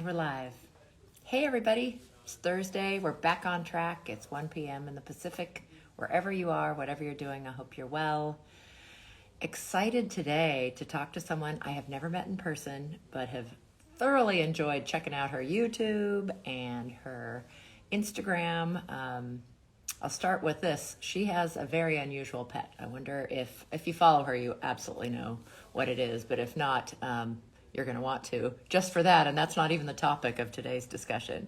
And we're live. Hey everybody, it's Thursday. We're back on track. It's 1 p.m. in the Pacific. Wherever you are, whatever you're doing, I hope you're well. Excited today to talk to someone I have never met in person, but have thoroughly enjoyed checking out her YouTube and her Instagram. I'll start with this. She has a very unusual pet. I wonder if you follow her, you absolutely know what it is. But if not, you're going to want to, just for that. And that's not even the topic of today's discussion.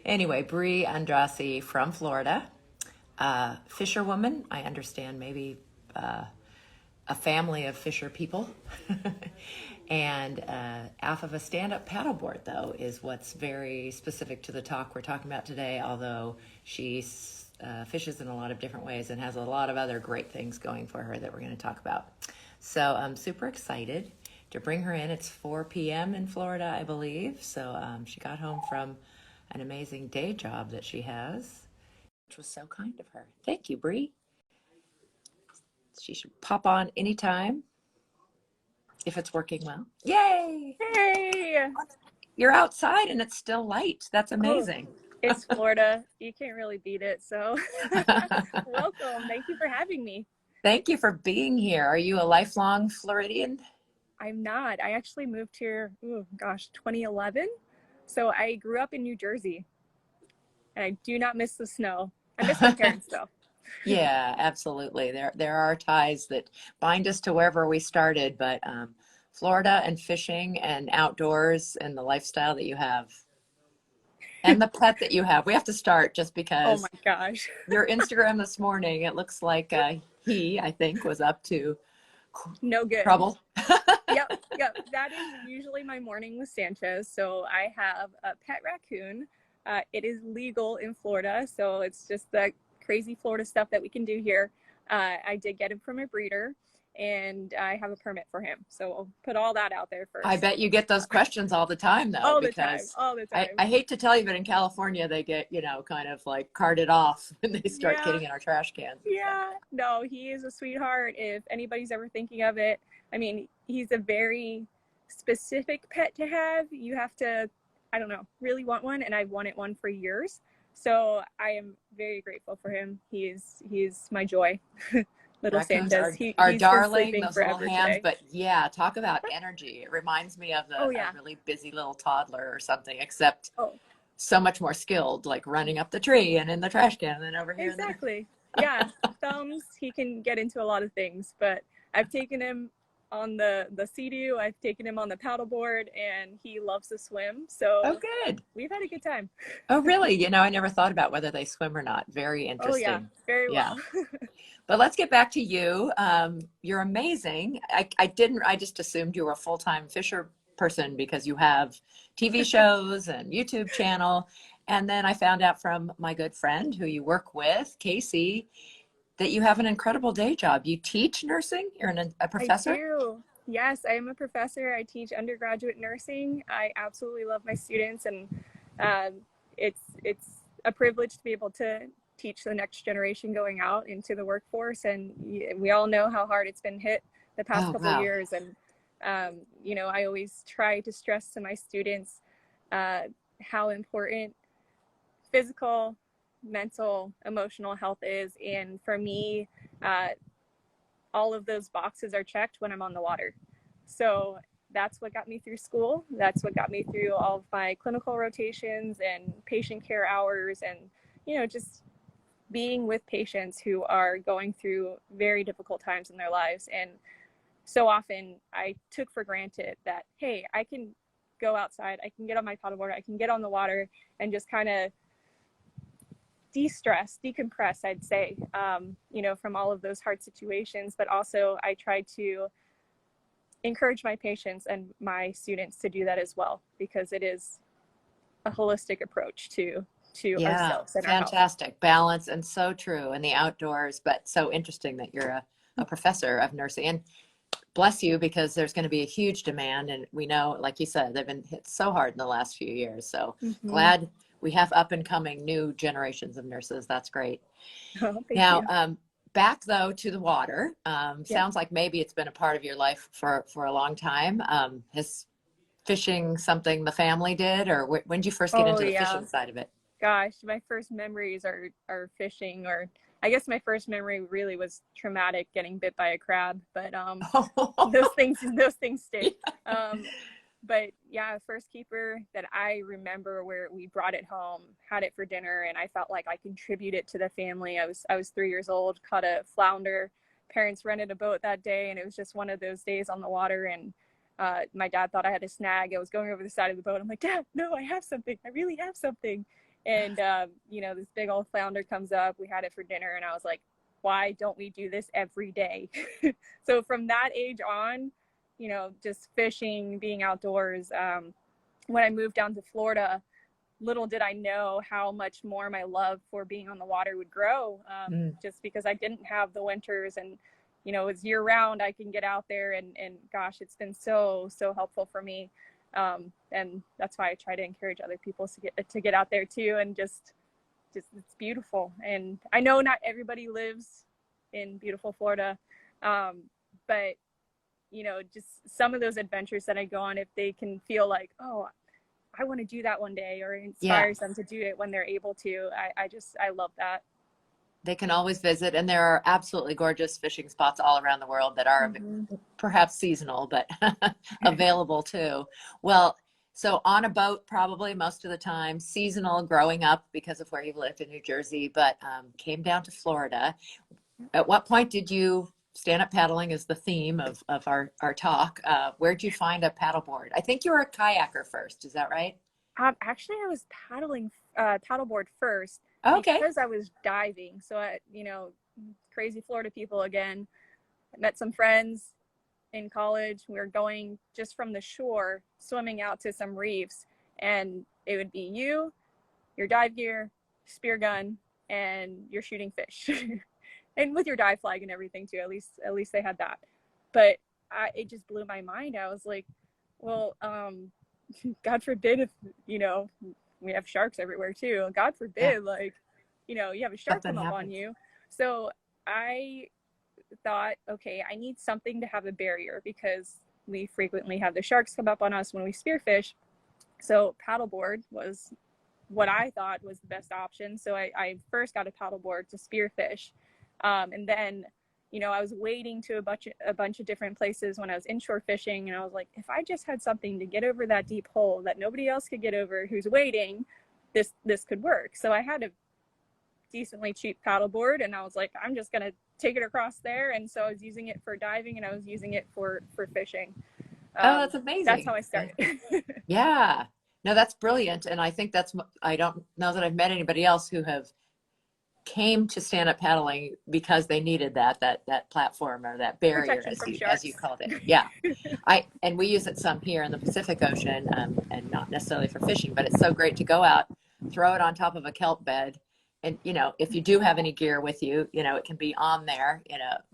Anyway, Bri Andrassy from Florida, fisherwoman. I understand maybe a family of fisher people. And half of a stand-up paddleboard, though, is what's very specific to the talk we're talking about today, although she fishes in a lot of different ways and has a lot of other great things going for her that we're going to talk about. So I'm super excited to bring her in. It's 4 p.m. in Florida, I believe. So she got home from an amazing day job that she has, which was so kind of her. Thank you, Bri. She should pop on anytime if it's working well. Yay! Hey! You're outside and it's still light. That's amazing. Oh, it's Florida. You can't really beat it. So welcome. Thank you for having me. Thank you for being here. Are you a lifelong Floridian? I'm not. I actually moved here, 2011. So I grew up in New Jersey. And I do not miss the snow. I miss my parents though. Yeah, absolutely. There are ties that bind us to wherever we started, but Florida and fishing and outdoors and the lifestyle that you have and the pet that you have. We have to start just Oh because my gosh. your Instagram this morning, it looks like he, I think, was up to No good. trouble. Yep. That is usually my morning with Sanchez. So I have a pet raccoon. It is legal in Florida. So it's just the crazy Florida stuff that we can do here. I did get him from a breeder and I have a permit for him. So I'll put all that out there first. I bet you get those questions all the time, though, All the because time. I hate to tell you, but in California, they get, kind of like carted off when they start getting in our trash cans. Yeah, no, he is a sweetheart. If anybody's ever thinking of it, I mean, he's a very specific pet to have. You have to, I don't know, really want one, and I've wanted one for years. So I am very grateful for him. He's my joy. Little Raccoons Sanchez. are He's darling, been those sleeping little forever hands, today. but yeah, talk about energy. It reminds me of Oh a yeah. really busy little toddler or something, except Oh, so much more skilled, like running up the tree and in the trash can and then over here. exactly. Yeah, thumbs. He can get into a lot of things, but I've taken him on the Sea-Doo. I've taken him on the paddleboard, and he loves to swim. So Oh, good. we've had a good time. Oh, really? I never thought about whether they swim or not. Very Oh yeah, interesting. very Yeah. well. But let's get back to you. You're amazing. I just assumed you were a full-time fisher person because you have TV shows and YouTube channel. And then I found out from my good friend who you work with, Casey, that you have an incredible day job. You teach nursing? You're a professor? I do. Yes, I am a professor. I teach undergraduate nursing. I absolutely love my students, and it's a privilege to be able to teach the next generation going out into the workforce. And we all know how hard it's been hit the past couple of years. And I always try to stress to my students how important physical, mental, emotional health is. And for me, all of those boxes are checked when I'm on the water. So that's what got me through school. That's what got me through all of my clinical rotations and patient care hours, and just being with patients who are going through very difficult times in their lives. And so often I took for granted that, hey, I can go outside, I can get on my paddleboard, I can get on the water and just kind of de-stress, decompress, I'd say, from all of those hard situations. But also I try to encourage my patients and my students to do that as well, because it is a holistic approach to ourselves and our health. Fantastic balance, and so true in the outdoors, but so interesting that you're a professor of nursing. And bless you, because there's going to be a huge demand, and we know, like you said, they've been hit so hard in the last few years. So glad we have up and coming new generations of nurses. That's great. Oh, thank now, you. Back though to the water, sounds like maybe it's been a part of your life for a long time. Has fishing something the family did, or when did you first get Oh into the yeah. fishing side of it? Gosh, my first memories are fishing, or I guess my first memory really was traumatic, getting bit by a crab, but those things Yeah. stick. Um, but yeah, first keeper that I remember where we brought it home, had it for dinner, and I felt like I contributed to the family. I was 3 years old, caught a flounder. Parents rented a boat that day, and it was just one of those days on the water. And my dad thought I had a snag. I was going over the side of the boat. I'm like, Dad, no, I have something. I really have something. And this big old flounder comes up. We had it for dinner, and I was like, why don't we do this every day? So from that age on, just fishing, being outdoors. When I moved down to Florida, little did I know how much more my love for being on the water would grow, Mm. just because I didn't have the winters, and it's year round. I can get out there, and gosh, it's been so helpful for me. And that's why I try to encourage other people to get out there too, and just it's beautiful. And I know not everybody lives in beautiful Florida, but just some of those adventures that I go on, if they can feel like, oh, I want to do that one day, or Yeah. inspires them to do it when they're able to, I love that. They can always visit, and there are absolutely gorgeous fishing spots all around the world that are Mm-hmm. perhaps seasonal, but available too. Well, so on a boat, probably most of the time, seasonal growing up because of where you lived in New Jersey, but came down to Florida. At what point did you stand up paddling is the theme of our talk? Where'd you find a paddleboard? I think you were a kayaker first. Is that right? Actually, I was paddleboard first Okay. because I was diving. So crazy Florida people again. I met some friends in college. We were going just from the shore, swimming out to some reefs, and it would be you, your dive gear, spear gun, and you're shooting fish, and with your dive flag and everything too. At least they had that. But it just blew my mind. I was like, well, God forbid if we have sharks everywhere too. God Yeah. forbid, like, you have a shark Something come up on happens. you. So I thought, okay, I need something to have a barrier, because we frequently have the sharks come up on us when we spearfish. So paddleboard was what I thought was the best option. So I first got a paddleboard to spearfish, and then I was wading to a bunch of different places when I was inshore fishing, and I was like, if I just had something to get over that deep hole that nobody else could get over who's wading, this could work. So I had a decently cheap paddleboard, and I was like, I'm just gonna take it across there. And so I was using it for diving, and I was using it for fishing. Oh, that's That's how amazing. I started. Yeah. No, that's brilliant. And I think I don't know that I've met anybody else who have came to stand up paddling because they needed that platform or that barrier Protection from as you sharks. called it. Yeah. And we use it some here in the Pacific Ocean, and not necessarily for fishing, but it's so great to go out, throw it on top of a kelp bed. And, if you do have any gear with you, it can be on there,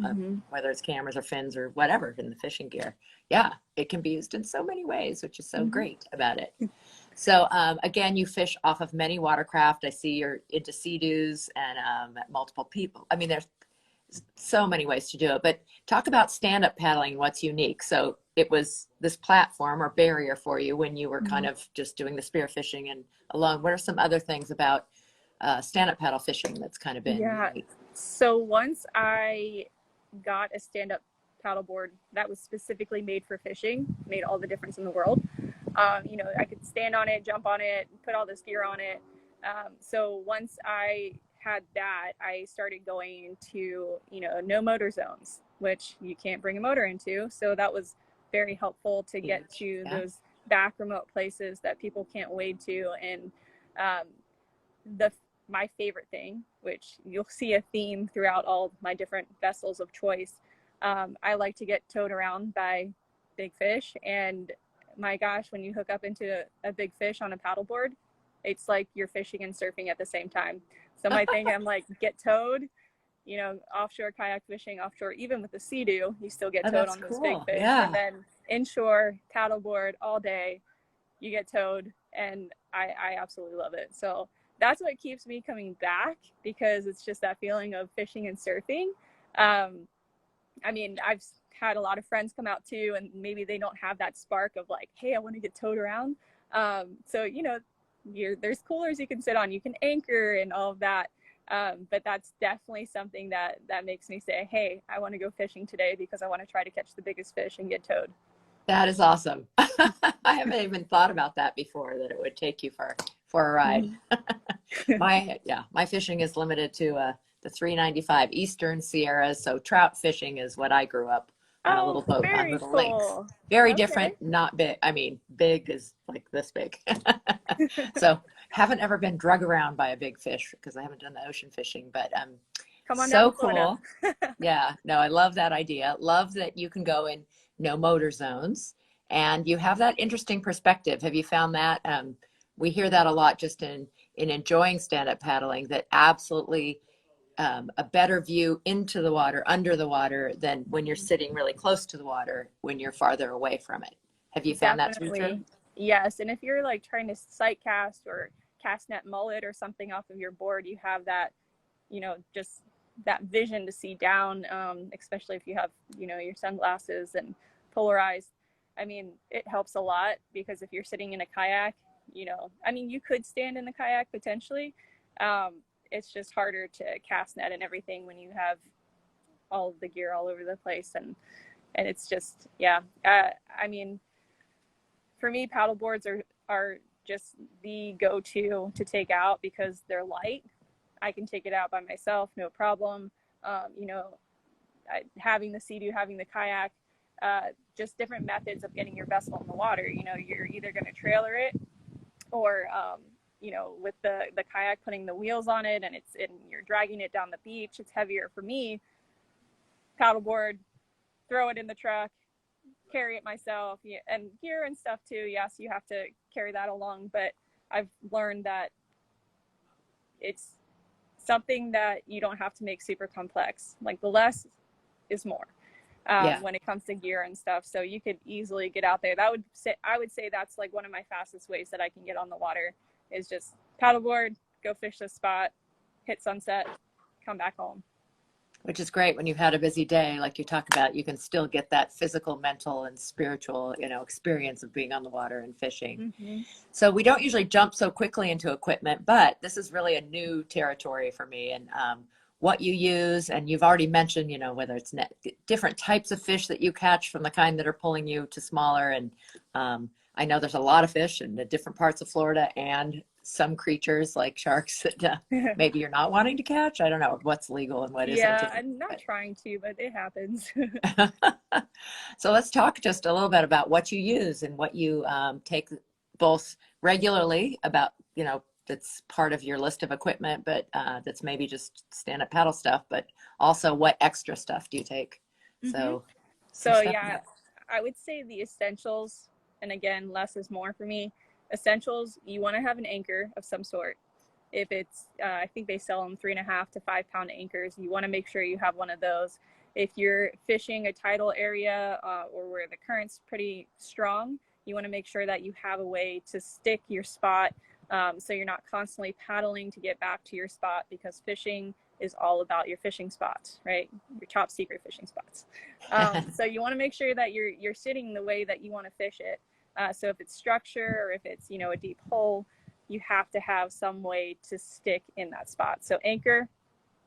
Mm-hmm. whether it's cameras or fins or whatever in the fishing gear. Yeah, it can be used in so many ways, which is so Mm-hmm. great about it. So again, you fish off of many watercraft. I see you're into sea-doos and multiple people. I mean, there's so many ways to do it, but talk about stand-up paddling, what's unique. So it was this platform or barrier for you when you were kind Mm-hmm. of just doing the spearfishing and alone. What are some other things about stand-up paddle fishing that's kind of been Yeah. unique? So once I got a stand-up paddleboard that was specifically made for fishing, made all the difference in the world. I could stand on it, jump on it, put all this gear on it. So once I had that, I started going into, no motor zones, which you can't bring a motor into. So that was very helpful to get Huge. to Yeah. those back remote places that people can't wade to. And um, my favorite thing, which you'll see a theme throughout all my different vessels of choice, I like to get towed around by big fish. And my gosh, when you hook up into a big fish on a paddleboard, it's like you're fishing and surfing at the same time. So my thing, I'm like, get towed, offshore kayak fishing, offshore, even with the Sea-Doo, you still get Oh, towed that's on those big cool. fish. And Yeah. then inshore, paddleboard all day, you get towed. And I absolutely love it. So that's what keeps me coming back, because it's just that feeling of fishing and surfing. I mean, I've had a lot of friends come out too, and maybe they don't have that spark of like, hey, I want to get towed around. So, you know, there's coolers you can sit on, you can anchor and all of that. But that's definitely something that makes me say, hey, I want to go fishing today because I want to try to catch the biggest fish and get towed. That is awesome. I haven't even thought about that before, that it would take you for a ride. My fishing is limited to the 395 Eastern Sierras. So trout fishing is what I grew up on, a little boat on very little lakes. cool. Very Okay. different, not big. I mean, big is like this big. So haven't ever been drug around by a big fish because I haven't done the ocean fishing, but Come on so down to Florida. cool. Yeah, no, I love that idea. Love that you can go in no motor zones and you have that interesting perspective. Have you found that? We hear that a lot just in enjoying stand-up paddling, that absolutely a better view into the water, under the water, than when you're sitting really close to the water when you're farther away from it. Have you found that to be true? Yes. And if you're like trying to sight cast or cast net mullet or something off of your board, you have that, you know, just that vision to see down, especially if you have, you know, your sunglasses and polarized. I mean, it helps a lot, because if you're sitting in a kayak, you know, I mean, you could stand in the kayak potentially. It's just harder to cast net and everything when you have all of the gear all over the place. And it's just, yeah. I mean, for me, paddle boards are just the go-to to take out because they're light. I can take it out by myself, no problem. You know, having the Sea-Doo, having the kayak, just different methods of getting your vessel in the water. You know, you're either going to trailer it, or you know, with the kayak, putting the wheels on it, and you're dragging it down the beach. It's heavier. For me, paddleboard, throw it in the truck, carry it myself, and gear and stuff too. Yes, you have to carry that along, but I've learned that it's something that you don't have to make super complex. Like, the less is more when it comes to gear and stuff. So you could easily get out there. I would say that's like one of my fastest ways that I can get on the water, is just paddleboard, go fish this spot, hit sunset, come back home. Which is great when you've had a busy day, like you talk about. You can still get that physical, mental, and spiritual, you know, experience of being on the water and fishing. Mm-hmm. So we don't usually jump so quickly into equipment, but this is really a new territory for me. And what you use, and you've already mentioned, you know, whether it's different types of fish that you catch, from the kind that are pulling you to smaller. And I know there's a lot of fish in the different parts of Florida, and some creatures like sharks that maybe you're not wanting to catch. I don't know what's legal and what isn't. Yeah, I'm not trying to, but it happens. So let's talk just a little bit about what you use and what you take both regularly, about, you know, that's part of your list of equipment, but that's maybe just stand-up paddle stuff, but also what extra stuff do you take? Mm-hmm. So yeah, I would say the essentials, and again, less is more for me. Essentials, you want to have an anchor of some sort. If it's, I think they sell them 3.5 to 5 pound anchors. You want to make sure you have one of those. If you're fishing a tidal area or where the current's pretty strong, you want to make sure that you have a way to stick your spot, so you're not constantly paddling to get back to your spot, because fishing is all about your fishing spots, right? Your top secret fishing spots. So you want to make sure that you're sitting the way that you want to fish it. So if it's structure, or if it's, you know, a deep hole, you have to have some way to stick in that spot. So anchor,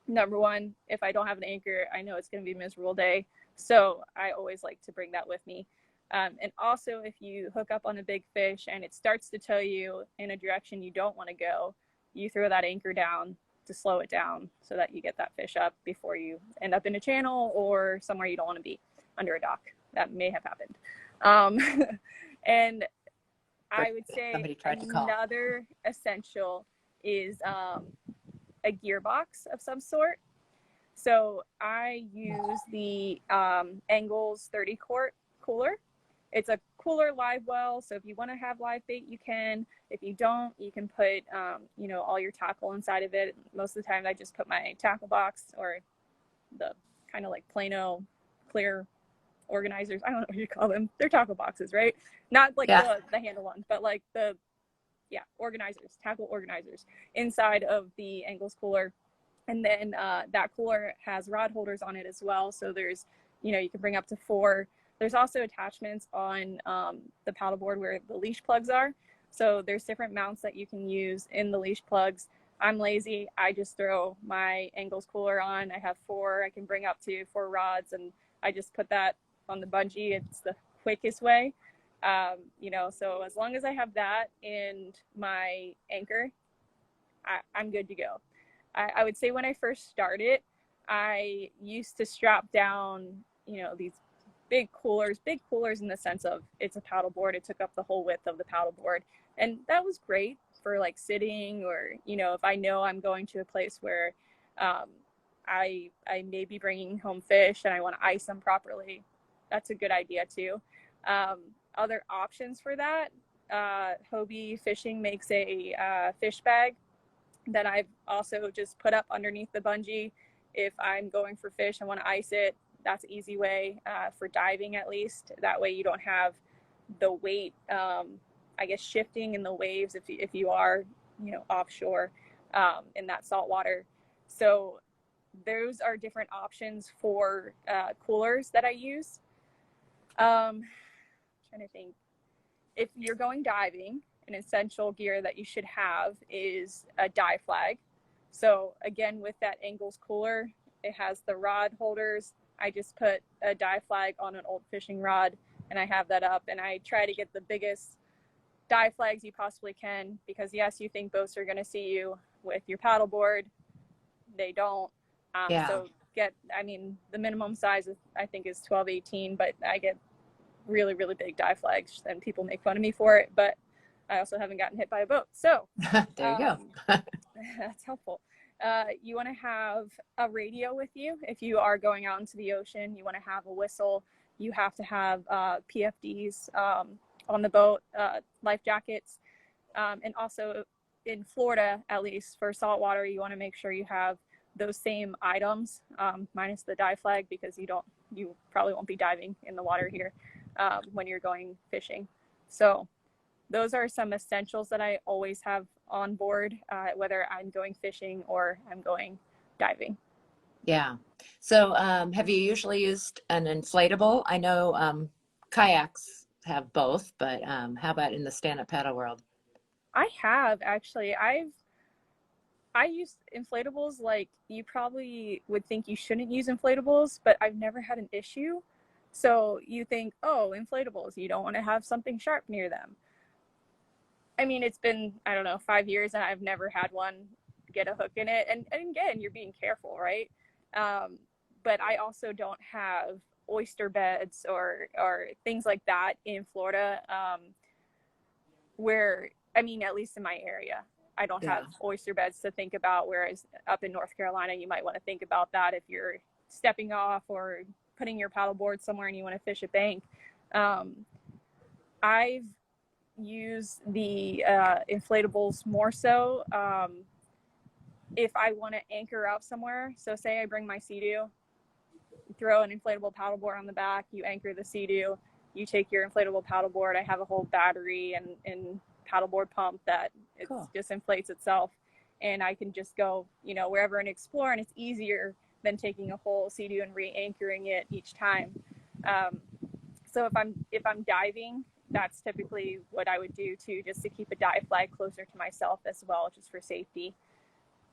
number one. If I don't have an anchor, I know it's going to be a miserable day. So I always like to bring that with me. And also, if you hook up on a big fish and it starts to tow you in a direction you don't want to go, you throw that anchor down to slow it down so that you get that fish up before you end up in a channel or somewhere you don't want to be, under a dock. That may have happened. And I would say another essential is a gearbox of some sort. So I use the Angles 30 quart cooler. It's a cooler live well, so if you want to have live bait, you can. If you don't, you can put you know, all your tackle inside of it. Most of the time I just put my tackle box, or the kind of like Plano clear organizers. I don't know what you call them. They're tackle boxes, right? Not like the handle ones, but like the organizers, tackle organizers inside of the Angles cooler. And then that cooler has rod holders on it as well. So there's you can bring up to 4. There's also attachments on the paddleboard where the leash plugs are. So there's different mounts that you can use in the leash plugs. I'm lazy. I just throw my angles cooler on. I have 4. I can bring up to 4 rods, and I just put that on the bungee. It's the quickest way. So as long as I have that and my anchor, I'm good to go. I would say when I first started, I used to strap down, these big coolers in the sense of it's a paddleboard. It took up the whole width of the paddleboard. And that was great for like sitting, or, if I know I'm going to a place where I may be bringing home fish and I want to ice them properly. That's a good idea too. Other options for that, Hobie Fishing makes a fish bag that I've also just put up underneath the bungee. If I'm going for fish, I want to ice it. That's an easy way for diving, at least. That way you don't have the weight, shifting in the waves if you are, offshore in that salt water. So those are different options for coolers that I use. Trying to think. If you're going diving, an essential gear that you should have is a dive flag. So again, with that Angles cooler, it has the rod holders. I just put a dive flag on an old fishing rod, and I have that up, and I try to get the biggest dive flags you possibly can, because yes, you think boats are going to see you with your paddleboard. They don't. So the minimum size I think is 12-18, but I get really, really big dive flags, and people make fun of me for it, but I also haven't gotten hit by a boat. So there you go. That's helpful. You want to have a radio with you. If you are going out into the ocean, you want to have a whistle. You have to have PFDs on the boat, life jackets. And also in Florida, at least for saltwater, you want to make sure you have those same items, minus the dive flag, because you probably won't be diving in the water here when you're going fishing. So those are some essentials that I always have on board, whether I'm going fishing or I'm going diving. Yeah. So have you usually used an inflatable? I know kayaks have both, but how about in the stand-up paddle world? I have actually. I use inflatables. Like, you probably would think you shouldn't use inflatables, but I've never had an issue. So you think, oh, inflatables, you don't want to have something sharp near them. I mean, it's been, I don't know, 5 years, and I've never had one get a hook in it. And again, you're being careful, right? But I also don't have oyster beds or things like that in Florida, where, I mean, at least in my area, I don't have oyster beds to think about, whereas up in North Carolina, you might want to think about that if you're stepping off or putting your paddleboard somewhere and you want to fish a bank. I've used the inflatables more so if I want to anchor out somewhere. So say I bring my Sea-Doo, throw an inflatable paddleboard on the back, you anchor the Sea-Doo, you take your inflatable paddleboard. I have a whole battery and paddleboard pump that it just inflates itself, and I can just go, wherever and explore, and it's easier than taking a whole Sea-Doo and re-anchoring it each time. So if I'm diving, that's typically what I would do too, just to keep a dive flag closer to myself as well, just for safety.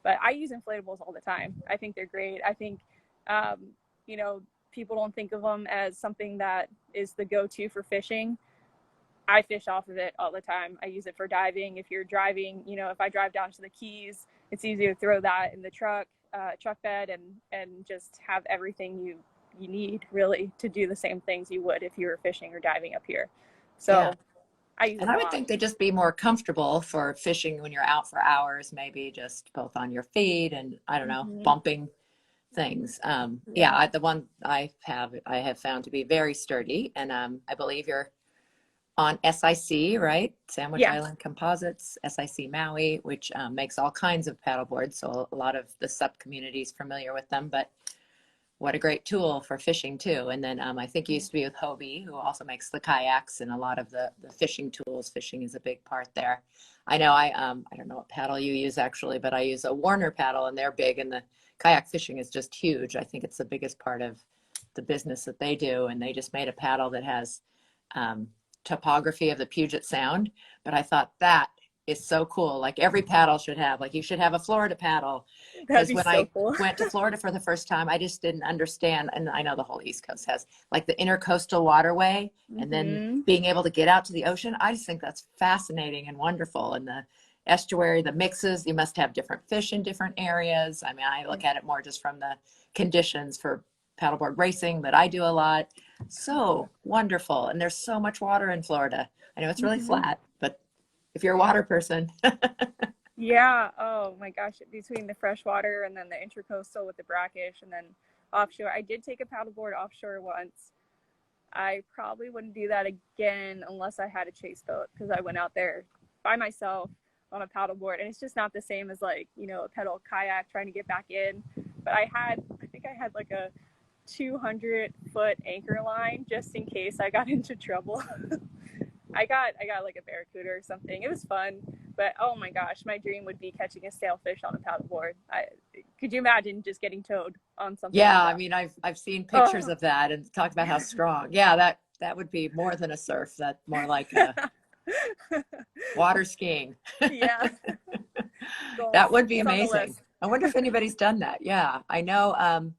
But I use inflatables all the time. I think they're great. I think, people don't think of them as something that is the go-to for fishing. I fish off of it all the time. I use it for diving. If you're driving, if I drive down to the Keys, it's easy to throw that in the truck bed and just have everything you need, really, to do the same things you would if you were fishing or diving up here. So I use it a lot. And I would think they'd just be more comfortable for fishing when you're out for hours, maybe just both on your feet and, I don't know, bumping things. The one I have found to be very sturdy, and I believe you're on SIC, right? Sandwich Island Composites, SIC Maui, which makes all kinds of paddle boards. So a lot of the SUP community is familiar with them, but what a great tool for fishing too. And then I think you used to be with Hobie, who also makes the kayaks and a lot of the fishing tools. Fishing is a big part there. I know I don't know what paddle you use actually, but I use a Warner paddle, and they're big, and the kayak fishing is just huge. I think it's the biggest part of the business that they do, and they just made a paddle that has topography of the Puget Sound. But I thought that is so cool. Like every paddle should have, like you should have a Florida paddle. That'd Because be when so I cool. went to Florida for the first time, I just didn't understand. And I know the whole East Coast has like the intercoastal waterway and then Mm-hmm. being able to get out to the ocean. I just think that's fascinating and wonderful. And the estuary, the mixes, you must have different fish in different areas. I mean, I look at it more just from the conditions for paddleboard racing that I do a lot. So wonderful. And there's so much water in Florida. I know it's really Mm-hmm. flat, but if you're a water person, Yeah. Oh my gosh. Between the freshwater and then the intercoastal with the brackish and then offshore. I did take a paddleboard offshore once. I probably wouldn't do that again unless I had a chase boat, because I went out there by myself on a paddleboard, and it's just not the same as like, you know, a pedal kayak trying to get back in. But I think I had like a 200-foot anchor line just in case I got into trouble. I got like a barracuda or something. It was fun, but oh my gosh, my dream would be catching a sailfish on a paddleboard. Could you imagine just getting towed on something like yeah, I that? mean, I've seen pictures Oh. of that and talk about how strong. Yeah, that would be more than a surf. That's more like a water skiing. Yeah. That would be It's on the amazing. list. I wonder if anybody's done that. Yeah, I know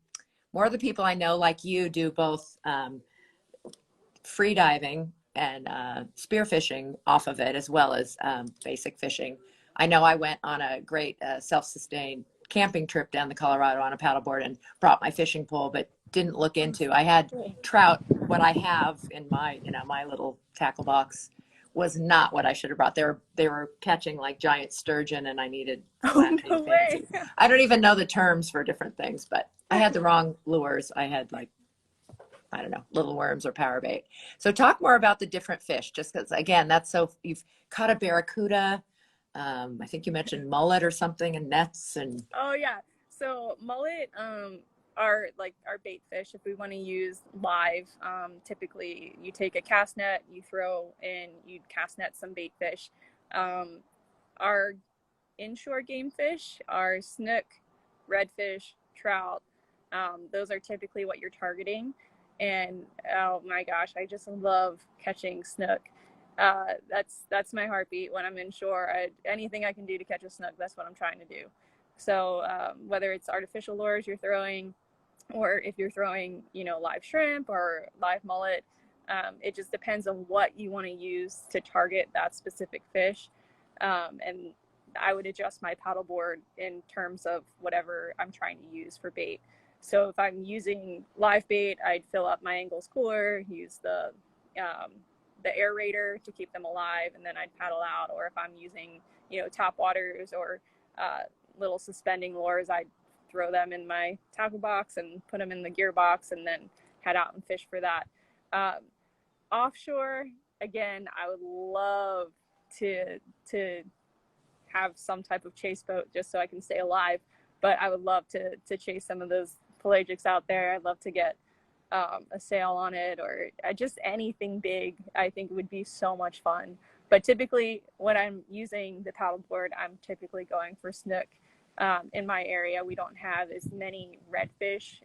more of the people I know, like you, do both free diving and spearfishing off of it, as well as basic fishing. I know I went on a great self-sustained camping trip down the Colorado on a paddleboard and brought my fishing pole, but didn't look into. I had trout. What I have in my, you know, my little tackle box was not what I should have brought. They were catching like giant sturgeon, and I needed Oh, flat-paid no way. fancy. I don't even know the terms for different things, but I had the wrong lures. I had like, I don't know, little worms or power bait. So talk more about the different fish, just because again, that's so you've caught a barracuda. I think you mentioned mullet or something and nets and Oh yeah. So mullet are like our bait fish. If we want to use live, typically you take a cast net, you throw in, you cast net some bait fish. Our inshore game fish are snook, redfish, trout. Those are typically what you're targeting. And oh my gosh, I just love catching snook. That's my heartbeat when I'm inshore. Anything I can do to catch a snook, that's what I'm trying to do. So whether it's artificial lures you're throwing, or if you're throwing, you know, live shrimp or live mullet, it just depends on what you want to use to target that specific fish. And I would adjust my paddleboard in terms of whatever I'm trying to use for bait. So if I'm using live bait, I'd fill up my angles cooler, use the aerator to keep them alive, and then I'd paddle out. Or if I'm using, you know, top waters or little suspending lures, I'd throw them in my tackle box and put them in the gear box and then head out and fish for that. Offshore, again, I would love to have some type of chase boat just so I can stay alive, but I would love to chase some of those pelagics out there. I'd love to get a sail on it, or just anything big. I think would be so much fun. But typically when I'm using the paddleboard, I'm typically going for snook. In my area, we don't have as many redfish,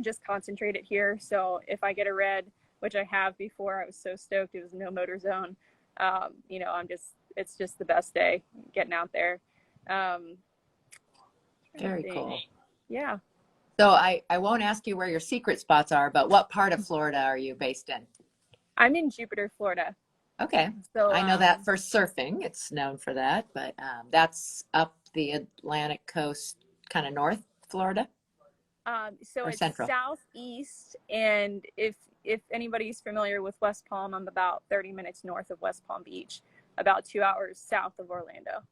just concentrated here. So if I get a red, which I have before, I was so stoked. It was no motor zone. You know, it's just the best day getting out there. very cool. Yeah. So I won't ask you where your secret spots are, but what part of Florida are you based in? I'm in Jupiter, Florida. Okay. So I know that for surfing, it's known for that, but that's up the Atlantic coast, kind of north Florida so or it's central? southeast, and if anybody's familiar with West Palm, I'm about 30 minutes north of West Palm Beach, about 2 hours south of Orlando.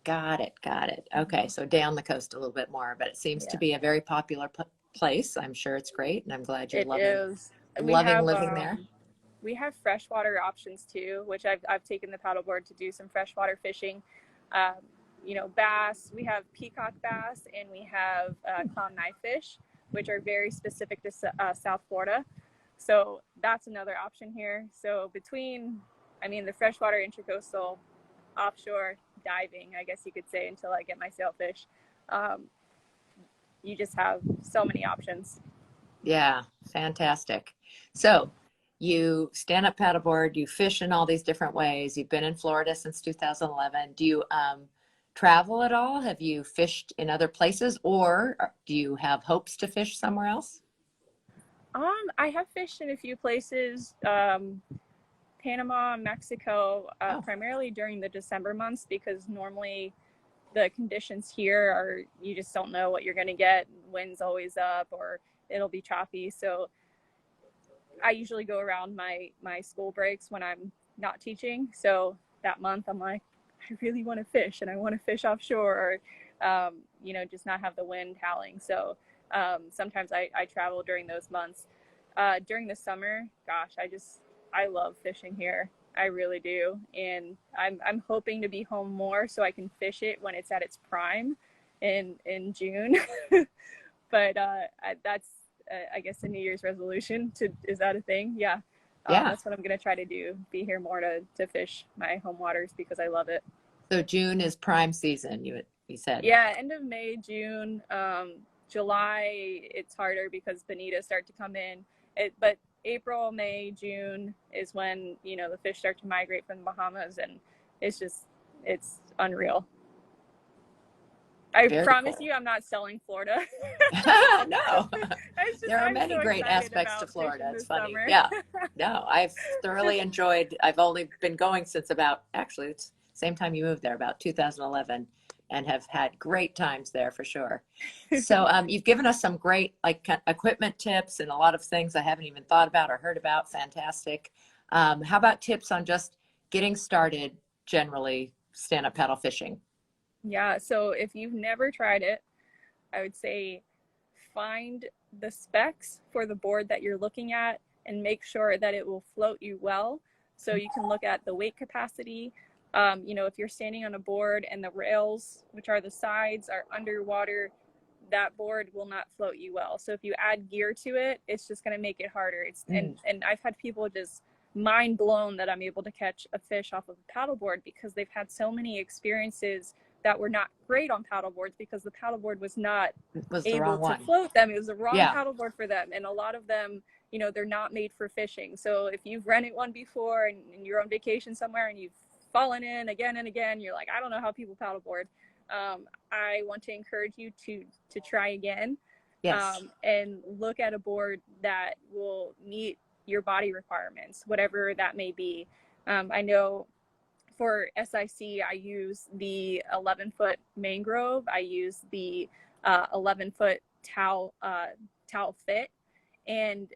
Got it. Got it. Okay. So down the coast a little bit more, but it seems to be a very popular place. I'm sure it's great, and I'm glad you're It is. We loving have living there. we have freshwater options too, which I've taken the paddleboard to do some freshwater fishing. Um, you know, bass. We have peacock bass, and we have clown knifefish, which are very specific to South Florida. So that's another option here. So between, I mean, the freshwater, intercoastal, offshore diving, I guess you could say, until I get my sailfish, you just have so many options. Yeah, fantastic. So you stand up paddleboard, you fish in all these different ways. You've been in Florida since 2011. Do you travel at all? Have you fished in other places, or do you have hopes to fish somewhere else? I have fished in a few places, Panama, Mexico, Oh, primarily during the December months, because normally the conditions here are, you just don't know what you're going to get. Wind's always up or it'll be choppy. So I usually go around my school breaks when I'm not teaching. So that month I'm like, I really want to fish and I want to fish offshore, or just not have the wind howling. So sometimes I travel during those months. During the summer, gosh, I love fishing here. I really do. And I'm hoping to be home more so I can fish it when it's at its prime in June. But that's I guess a New Year's resolution. Is that a thing? Yeah. yeah. That's what I'm gonna try to do. Be here more to fish my home waters because I love it. So June is prime season, you said. Yeah, end of May, June, July. It's harder because bonitas start to come in. But April, May, June is when the fish start to migrate from the Bahamas, and it's unreal. I Very promise cool. you, I'm not selling Florida. No, there are I'm many so great excited aspects to about Florida. fishing It's this funny. summer. Yeah. No, I've thoroughly enjoyed, I've only been going since about, actually, it's same time you moved there, about 2011, and have had great times there for sure. So you've given us some great equipment tips and a lot of things I haven't even thought about or heard about. Fantastic. How about tips on just getting started generally stand-up paddle fishing? Yeah, so if you've never tried it, I would say find the specs for the board that you're looking at and make sure that it will float you well. So you can look at the weight capacity. If you're standing on a board and the rails, which are the sides, are underwater, that board will not float you well. So if you add gear to it, it's just going to make it harder. And I've had people just mind blown that I'm able to catch a fish off of a paddleboard because they've had so many experiences that were not great on paddleboards because the paddleboard was not It was the able wrong to one. float them. It was the wrong Yeah. paddleboard for them. And a lot of them, they're not made for fishing. So if you've rented one before and you're on vacation somewhere and you've fallen in again and again, you're like, I don't know how people paddleboard. I want to encourage you to try again, Yes. and look at a board that will meet your body requirements, whatever that may be. I know for SIC, I use the 11-foot mangrove. I use the 11-foot towel fit, and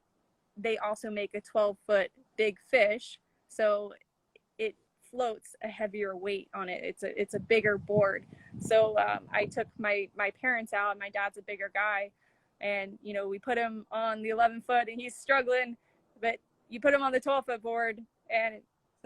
they also make a 12-foot big fish. So it floats a heavier weight on it. It's a bigger board. So I took my parents out. My dad's a bigger guy, and we put him on the 11-foot, and he's struggling, but you put him on the 12-foot board, and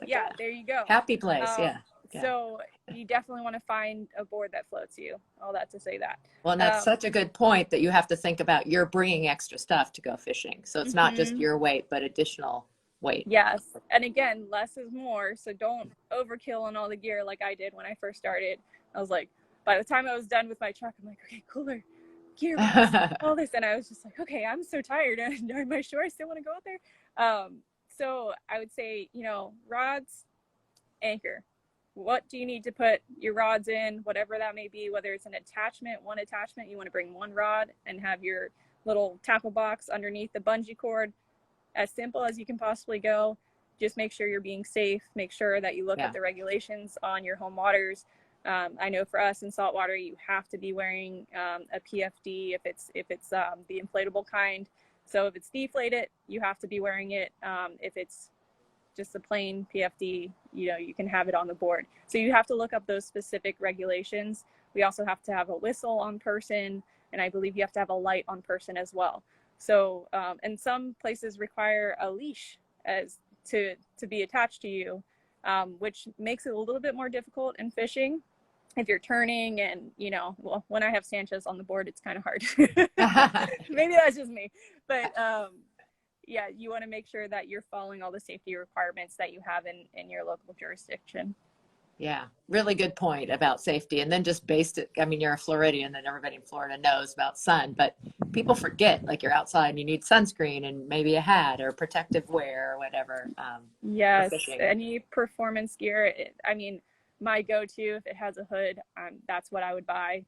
yeah, there you go. Happy place. Um, Yeah. Yeah. so you definitely want to find a board that floats you. All that to say that. Well, and that's Um, such a good point that you have to think about you're bringing extra stuff to go fishing. So it's not just mm-hmm. your weight, but additional weight. Yes. And again, less is more. So don't overkill on all the gear like I did when I first started. I was like, by the time I was done with my truck, I'm like, okay, cooler, gear box, all this. And I was just like, okay, I'm so tired. Am I sure I still want to go out there? So I would say, rods, anchor. What do you need to put your rods in, whatever that may be, whether it's one attachment, you want to bring one rod and have your little tackle box underneath the bungee cord. As simple as you can possibly go. Just make sure you're being safe. Make sure that you look at the regulations on your home waters. I know for us in saltwater, you have to be wearing a PFD if it's the inflatable kind. So if it's deflated, you have to be wearing it. If it's just a plain PFD, you can have it on the board. So you have to look up those specific regulations. We also have to have a whistle on person, and I believe you have to have a light on person as well. So, and some places require a leash as to be attached to you, which makes it a little bit more difficult in fishing if you're turning and, well, when I have Sanchez on the board, it's kind of hard. Maybe that's just me, but yeah, you want to make sure that you're following all the safety requirements that you have in your local jurisdiction. Yeah, really good point about safety. And then just based it, I mean, you're a Floridian and everybody in Florida knows about sun, but people forget like you're outside and you need sunscreen and maybe a hat or protective wear or whatever for Yes, fishing. any performance gear. I mean, my go-to, if it has a hood, that's what I would buy.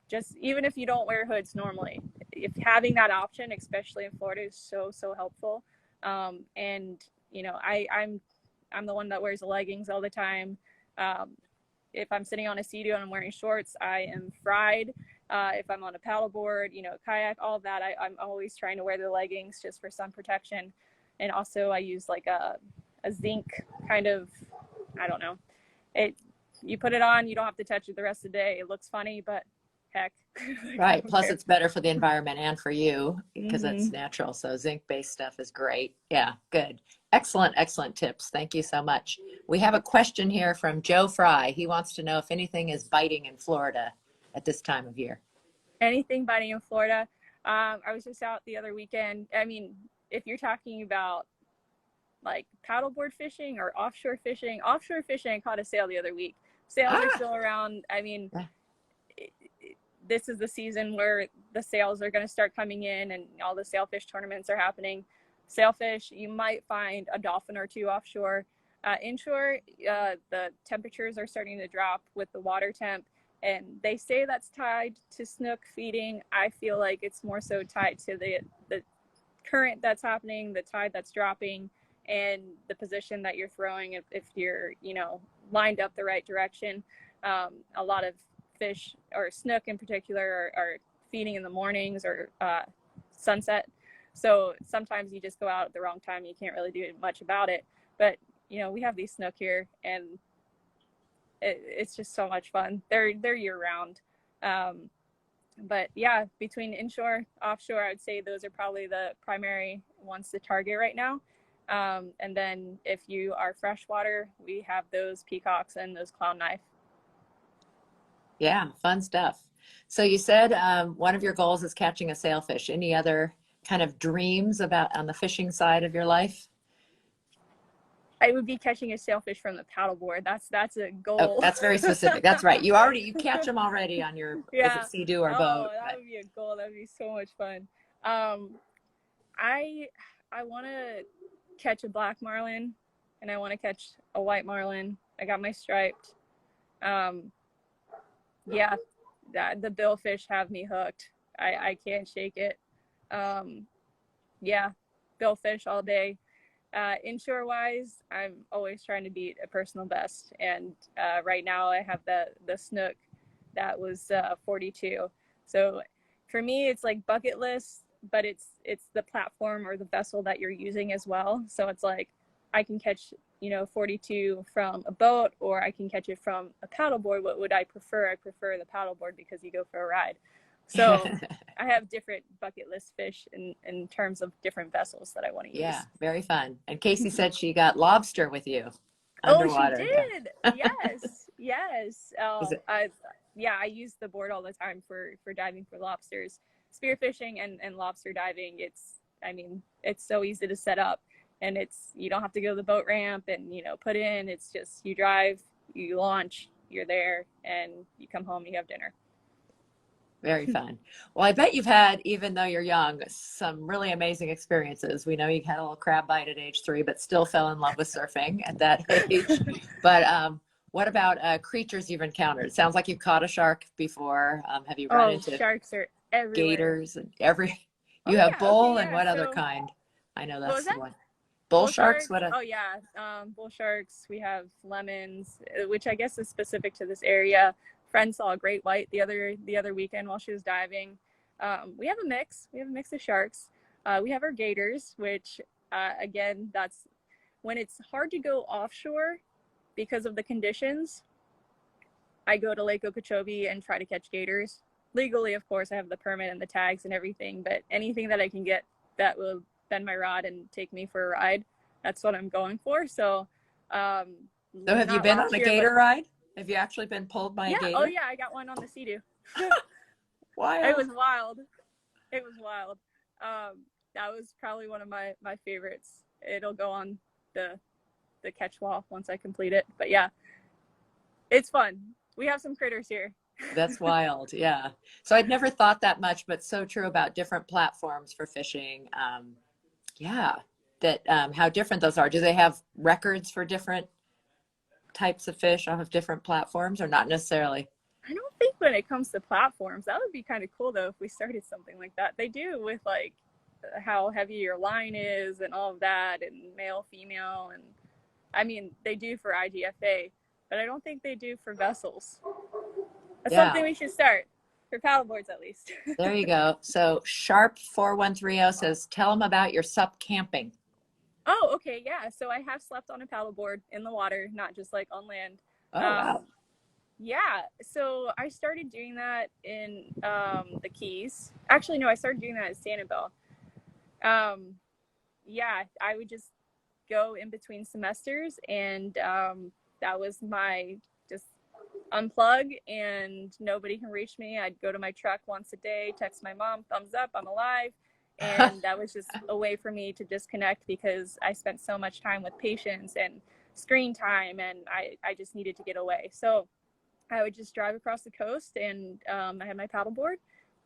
Just even if you don't wear hoods normally, if having that option, especially in Florida, is so helpful. And you know, I'm the one that wears the leggings all the time. Um, if I'm sitting on a sea-doo and I'm wearing shorts, I am fried. If I'm on a paddleboard, you know, kayak, all of that, I'm always trying to wear the leggings just for sun protection. And also I use like a zinc kind of, I don't know, it, you put it on, you don't have to touch it the rest of the day. It looks funny, but heck, like, I Right. don't Plus, care. it's better for the environment and for you because Mm-hmm. it's natural. So, zinc-based stuff is great. Yeah, good. Excellent, excellent tips. Thank you so much. We have a question here from Joe Fry. He wants to know if anything is biting in Florida at this time of year. Anything biting in Florida. I was just out the other weekend. I mean, if you're talking about like paddleboard fishing or offshore fishing, I caught a sail the other week. Sails are Ah, still around. I mean, yeah. this is the season where the sails are going to start coming in and all the sailfish tournaments are happening. Sailfish, you might find a dolphin or two offshore. Inshore, the temperatures are starting to drop with the water temp, and they say that's tied to snook feeding. I feel like it's more so tied to the current that's happening, the tide that's dropping, and the position that you're throwing. If you're, you know, lined up the right direction, a lot of fish or snook in particular are feeding in the mornings or sunset. So sometimes you just go out at the wrong time. You can't really do much about it. But you know, we have these snook here, and it's just so much fun. They're year round. But yeah, between inshore, offshore, I'd say those are probably the primary ones to target right now. And then if you are freshwater, we have those peacocks and those clown knife. Yeah, fun stuff. So, you said one of your goals is catching a sailfish. Any other kind of dreams about on the fishing side of your life? I would be catching a sailfish from the paddleboard. That's a Oh, goal. that's very specific. That's right. You catch them already on your, is it Yeah. Sea-Doo or Oh, boat? that But would be a goal. That would be so much fun. Um, I I want to catch a black marlin, and I want to catch a white marlin. I got my striped. Um, yeah, the billfish have me hooked. I can't shake it. Um, yeah, billfish all day. Inshore wise, I'm always trying to beat a personal best, and right now I have the snook that was 42. So for me, it's like bucket list, but it's the platform or the vessel that you're using as well. So it's like I can catch, you know, 42 from a boat, or I can catch it from a paddleboard. What would I prefer? I prefer the paddleboard because you go for a ride. So I have different bucket list fish in terms of different vessels that I want to yeah, use. very fun. And Casey said she got lobster with you Oh, she underwater. did. Yeah. Yes, yes. Is it? I use the board all the time for diving for lobsters, spearfishing and lobster diving. I mean, it's so easy to set up, and you don't have to go to the boat ramp and, you know, put in. It's just you drive, you launch, you're there, and you come home, you have dinner. Very fun. Well, I bet you've had, even though you're young, some really amazing experiences. We know you had a little crab bite at age 3, but still fell in love with surfing at that age. But what about creatures you've encountered? It sounds like you've caught a shark before. Have you run Oh, into sharks are everywhere. gators and every? Oh You have yeah, okay, bull and yeah. what other So kind? I know what was that's the that? one. Bull Bull sharks. sharks. What a Oh yeah, bull sharks. We have lemons, which I guess is specific to this area. Friend saw a great white the other weekend while she was diving. We have a mix. We have a mix of sharks. We have our gators, which again, that's when it's hard to go offshore because of the conditions. I go to Lake Okeechobee and try to catch gators legally. Of course, I have the permit and the tags and everything, but anything that I can get that will bend my rod and take me for a ride, that's what I'm going for. So So have you not been on last a year, but gator ride? Have you actually been pulled by a yeah. Oh gator? yeah, I got one on the Sea-Doo. It Wild. was wild. It was wild. That was probably one of my favorites. It'll go on the catch wall once I complete it. But yeah, It's fun. We have some critters here. That's wild. Yeah. So I'd never thought that much, but so true about different platforms for fishing. Yeah. That how different those are. Do they have records for different types of fish off of different platforms, or not necessarily? I don't think when it comes to platforms, that would be kind of cool though if we started something like that. They do with like how heavy your line is and all of that, and male, female, and I mean they do for IGFA, but I don't think they do for vessels. That's something we should start for paddleboards at least. There you go. So Sharp 4130 says, tell them about your SUP camping. Oh, okay, yeah. So I have slept on a paddleboard in the water, not just like on land. Oh, wow. Yeah, so I started doing that in the Keys. Actually, no, I started doing that in Sanibel. Yeah, I would just go in between semesters, and that was my just unplug, and nobody can reach me. I'd go to my truck once a day, text my mom, thumbs up, I'm alive. And that was just a way for me to disconnect, because I spent so much time with patients and screen time, and I just needed to get away. So I would just drive across the coast, and I had my paddleboard,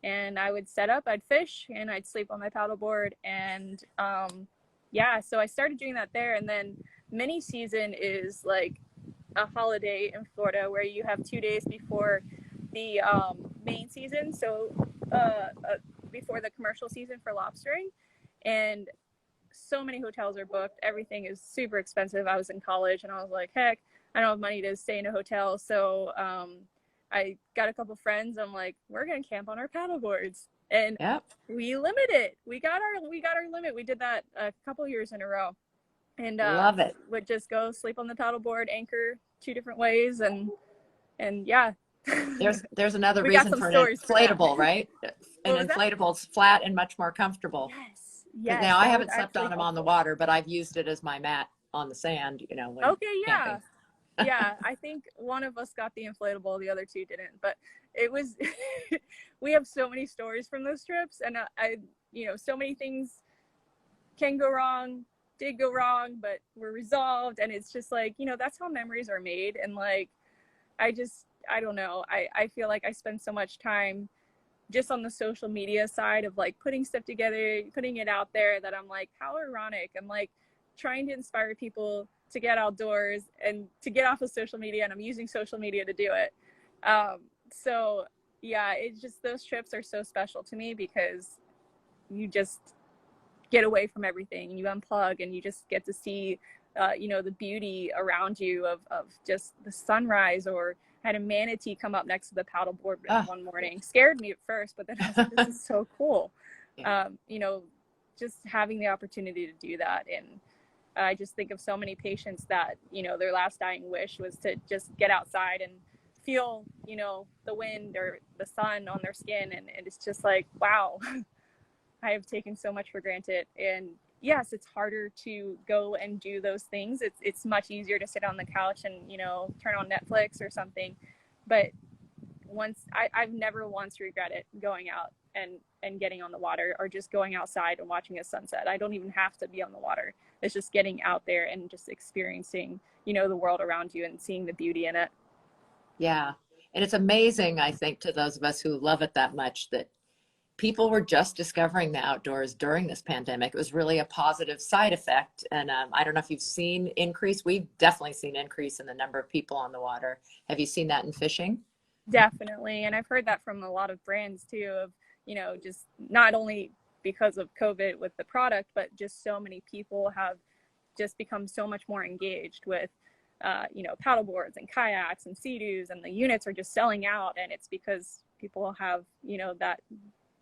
and I would set up, I'd fish, and I'd sleep on my paddleboard. And yeah, so I started doing that there. And then mini season is like a holiday in Florida where you have 2 days before the main season. So before the commercial season for lobstering, and so many hotels are booked. Everything is super expensive. I was in college and I was like, heck, I don't have money to stay in a hotel. So I got a couple friends. I'm like, we're gonna camp on our paddleboards, and we limit it. We got our limit. We did that a couple years in a row, and love it. Would just go sleep on the paddleboard, anchor 2 different ways, and yeah. There's another reason for an inflatable, right? An inflatable's flat and much more comfortable. Yes. Now I haven't slept on them on the water, but I've used it as my mat on the sand, you know. When camping. Yeah, I think one of us got the inflatable, the other 2 didn't, but it was we have so many stories from those trips, and I you know, so many things can go wrong, did go wrong, but were resolved. And it's just like, you know, that's how memories are made. And like, I don't know, I feel like I spend so much time just on the social media side of like putting stuff together, putting it out there, that I'm like, how ironic. I'm like trying to inspire people to get outdoors and to get off of social media, and I'm using social media to do it. So yeah, it's just, those trips are so special to me because you just get away from everything and you unplug, and you just get to see you know, the beauty around you of just the sunrise. Or I had a manatee come up next to the paddleboard one morning. Scared me at first, but then I was like, this is so cool. You know, just having the opportunity to do that. And I just think of so many patients that, you know, their last dying wish was to just get outside and feel, you know, the wind or the sun on their skin. And it's just like, wow, I have taken so much for granted. And yes, it's harder to go and do those things. It's much easier to sit on the couch and, you know, turn on Netflix or something. But I've never once regretted going out and getting on the water, or just going outside and watching a sunset. I don't even have to be on the water. It's just getting out there and just experiencing, you know, the world around you and seeing the beauty in it. Yeah. And it's amazing, I think, to those of us who love it that much, that people were just discovering the outdoors during this pandemic. It was really a positive side effect. And I don't know if you've seen increase. We've definitely seen increase in the number of people on the water. Have you seen that in fishing? Definitely. And I've heard that from a lot of brands too, of, you know, just not only because of COVID with the product, but just so many people have just become so much more engaged with, you know, paddleboards and kayaks and sea-doos, and the units are just selling out. And it's because people have, you know, that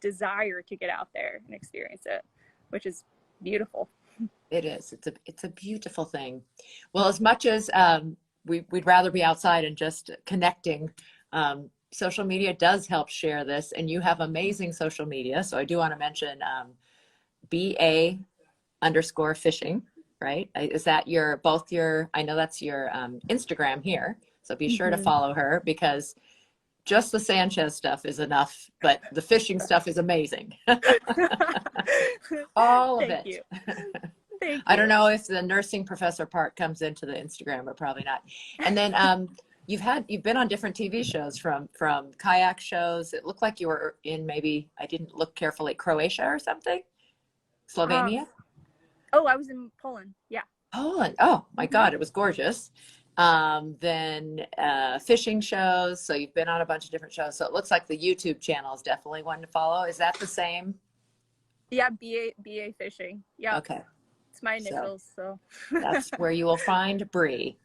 desire to get out there and experience it, which is beautiful. It is. It's a beautiful thing. Well, as much as we'd rather be outside and just connecting, social media does help share this, and you have amazing social media. So I do want to mention BA_fishing, right? Is that I know that's your Instagram here. So be sure to follow her, because just the Sanchez stuff is enough, but the fishing stuff is amazing. All of it. Thank you. I don't know if the nursing professor part comes into the Instagram, or probably not. And then you've been on different TV shows from kayak shows. It looked like you were in, maybe I didn't look carefully, Croatia or something, Um, Slovenia, oh, I was in Poland. Yeah. Poland. Oh my Hmm. God, it was gorgeous. Then fishing shows. So you've been on a bunch of different shows. So it looks like the YouTube channel is definitely one to follow. Is that the same? Yeah, BA fishing. Yeah, Okay, it's my so initials. So that's where you will find Bri.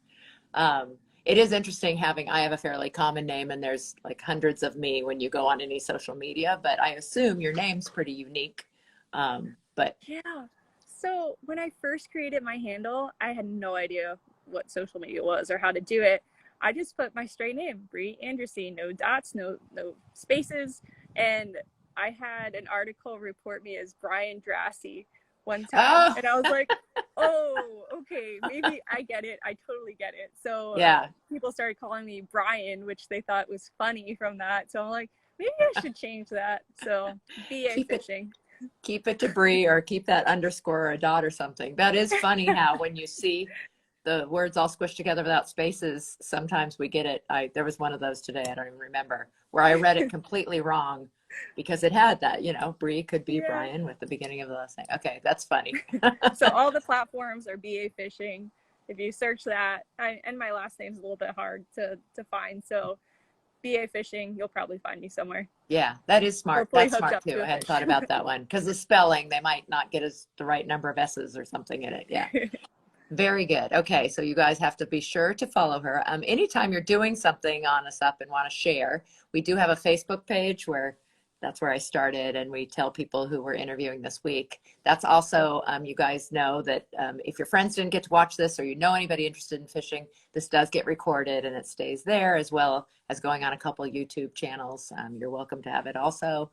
It is interesting having, I have a fairly common name and there's like hundreds of me when you go on any social media, but I assume your name's pretty unique. But yeah. So when I first created my handle, I had no idea what social media was or how to do it. I just put my straight name, Bri Andrassy, no dots, no spaces, and I had an article report me as Bri Andrassy one time, oh, and I was like, oh, okay, maybe I get it. I totally get it. So yeah, people started calling me Brian, which they thought was funny from that. So I'm like, maybe I should change that. So BA keep it fishing. keep it to Bri, or keep that underscore or a dot or something. That is funny how when you see the words all squished together without spaces, sometimes we get it. There was one of those today, I don't even remember, where I read it completely wrong because it had that, Bri could be Yeah. Brian with the beginning of the last name. Okay, that's funny. So all the platforms are BA fishing. If you search that, and my last name's a little bit hard to find. So BA fishing, you'll probably find me somewhere. Yeah, that is smart. Hopefully That's hooked smart up too. to I a hadn't fish. thought about that one because the spelling, they might not get us the right number of S's or something in it. Yeah. Very good. Okay, so you guys have to be sure to follow her. Anytime you're doing something on a SUP and want to share, we do have a Facebook page where that's where I started, and we tell people who we're interviewing this week. That's also, you guys know that if your friends didn't get to watch this or you know anybody interested in fishing, this does get recorded and it stays there, as well as going on a couple of YouTube channels. You're welcome to have it also.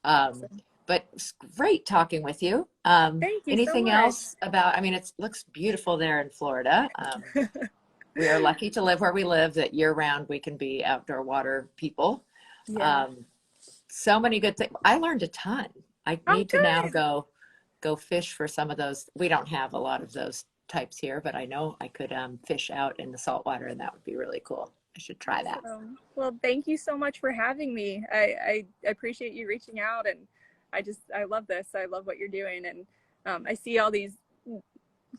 Um, Awesome. but it's great talking with you. Thank you so Anything much. else about, I mean, it looks beautiful there in Florida. We are lucky to live where we live, that year round we can be outdoor water people. Yeah. Um, so many good things. I learned a ton. I Oh, need to now good. go fish for some of those. We don't have a lot of those types here, but I know I could fish out in the saltwater, and that would be really cool. I should try that. Awesome. Well, thank you so much for having me. I appreciate you reaching out, and I love this. I love what you're doing, and I see all these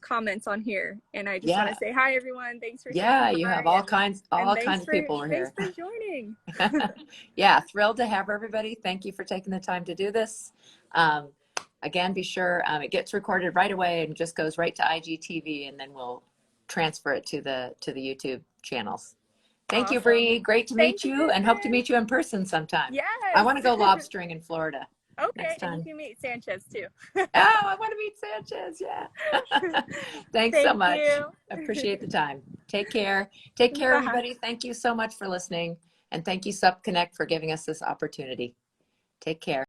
comments on here, and I just want to Yeah. say hi, everyone. Thanks for saying Yeah, you have hi, and all kinds of people are thanks here. for joining. Yeah, thrilled to have everybody. Thank you for taking the time to do this. Um, Again, be sure it gets recorded right away and just goes right to IGTV, and then we'll transfer it to the YouTube channels. Thank you, Awesome. Bree. Great to Thank meet you, you. and hope to meet you in person sometime. I Yes. want to go lobstering in Florida Okay, next and you time. can meet Sanchez too. Oh, I want to meet Sanchez. Yeah. Thanks so Thank much. you. Appreciate the time. Take care. Take care, Bye. everybody. Thank you so much for listening. And thank you, SUP Connect, for giving us this opportunity. Take care.